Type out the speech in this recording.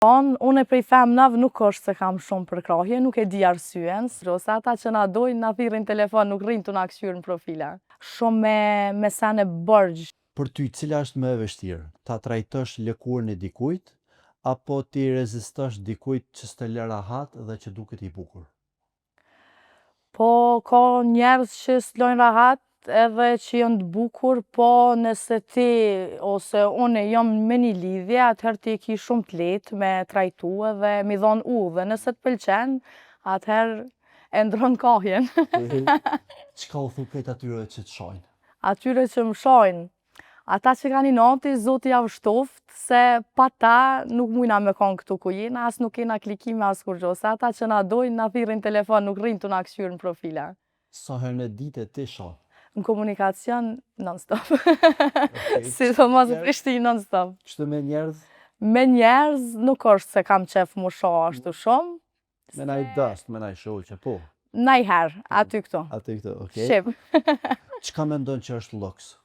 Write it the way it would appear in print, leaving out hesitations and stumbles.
Unë prej femnave nuk është se kam shumë përkrahje, nuk e di arsyen, ose ata që na dojnë, na thirrin telefon, nuk rrinë të na kthyer në profila. Shumë me sene borxh. Për ty, cila është më e vështirë? Ta trajtosh lëkurën e dikujt, apo ti rezistosh dikujt që s'të lë rahat dhe që duket i bukur? Po, ka njerëz që s'lojnë rahat edhe që janë të bukur, po nëse ti ose unë jam me një lidhje, atëherë ti ki shumë të lehtë me trajtu edhe mi dhon dhe nëse të pëlqen, atëherë e ndron kahjen. Çka u thuket atyre që të shohin? Atyre që më shohin, ata që kanë i nati, Zoti ja vështoft, se pa ta nuk mujna me konë këtu ku jena, as nuk kena klikime as kur gjo, se ata që na dojnë, na thirrin telefon, nuk rrinë të na kthyer në profila. Sa herë në ditë ti shoh? Në komunikacion, non-stop. Sidomos në Prishtinë, non-stop. Kështu me njerëz? Me njerëz nuk është se kam qef mu shoh ashtu shumë. Me naj dast, me naj shoqe, po. Najherë, aty këto. Aty këto, okej. Shqip. Çka mendon që është luks?